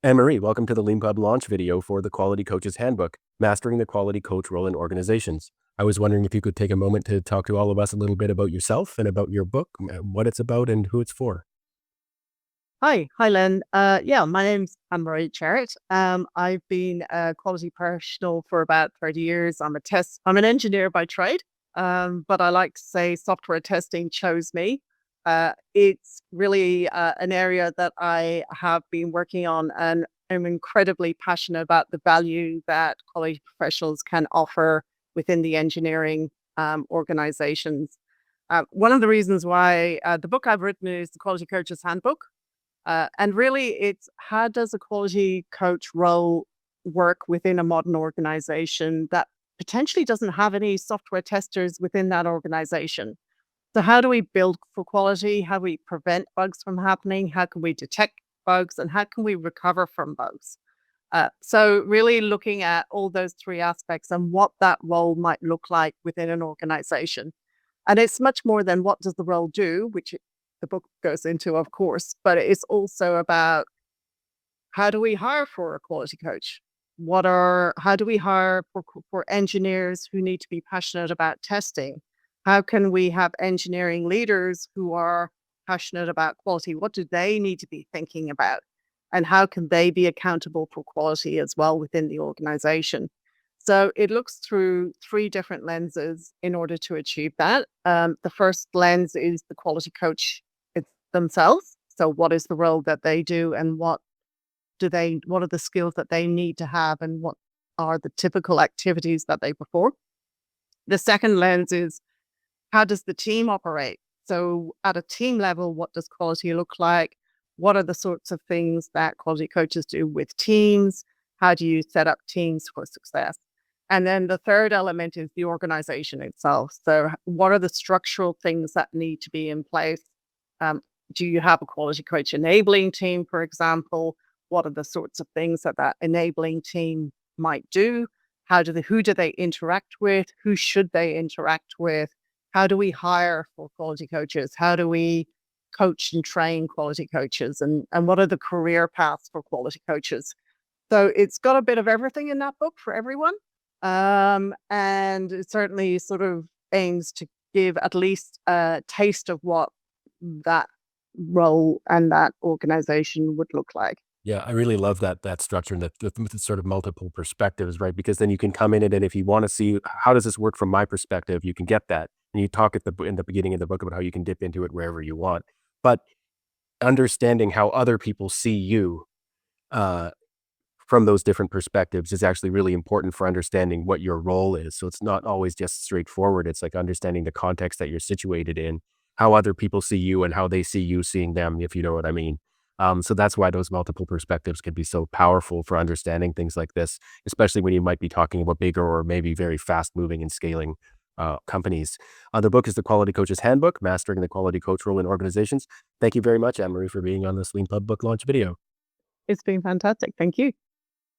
Anne-Marie, welcome to the Lean Pub launch video for the Quality Coach's Handbook, Mastering the Quality Coach Role in Organizations. I was wondering if you could take a moment to talk to all of us a little bit about yourself and about your book, what it's about and who it's for. Hi, Len. My name's Anne-Marie Jarrett. I've been a quality professional for about 30 years. I'm an engineer by trade, but I like to say software testing chose me. It's really an area that I have been working on, and I'm incredibly passionate about the value that quality professionals can offer within the engineering organizations. One of the reasons why the book I've written is the Quality Coach's Handbook. And really, it's how does a quality coach role work within a modern organization that potentially doesn't have any software testers within that organization? So, how do we build for quality? How do we prevent bugs from happening? How can we detect bugs? And how can we recover from bugs? So, really looking at all those three aspects and what that role might look like within an organization. And it's much more than what does the role do, which the book goes into, of course, but it's also about how do we hire for a quality coach? How do we hire for engineers who need to be passionate about testing? How can we have engineering leaders who are passionate about quality? What do they need to be thinking about? And how can they be accountable for quality as well within the organization? So it looks through three different lenses in order to achieve that. The first lens is the quality coach themselves. So what is the role that they do, and what are the skills that they need to have, and what are the typical activities that they perform? The second lens is how does the team operate? So at a team level, what does quality look like? What are the sorts of things that quality coaches do with teams? How do you set up teams for success? And then the third element is the organization itself. So what are the structural things that need to be in place? Do you have a quality coach enabling team, for example? What are the sorts of things that enabling team might do? Who do they interact with? Who should they interact with? How do we hire for quality coaches? How do we coach and train quality coaches? And what are the career paths for quality coaches? So it's got a bit of everything in that book for everyone. And it certainly sort of aims to give at least a taste of what that role and that organization would look like. Yeah, I really love that structure and the sort of multiple perspectives, right? Because then you can come in it, and if you want to see how does this work from my perspective, you can get that. And you talk in the beginning of the book about how you can dip into it wherever you want. But understanding how other people see you, uh, from those different perspectives is actually really important for understanding what your role is. So it's not always just straightforward. It's like understanding the context that you're situated in, how other people see you and how they see you seeing them, if you know what I mean. So that's why those multiple perspectives can be so powerful for understanding things like this, especially when you might be talking about bigger or maybe very fast moving and scaling companies. The book is The Quality Coach's Handbook, Mastering the Quality Coach Role in Organizations. Thank you very much, Anne-Marie, for being on this Lean Pub book launch video. It's been fantastic. Thank you.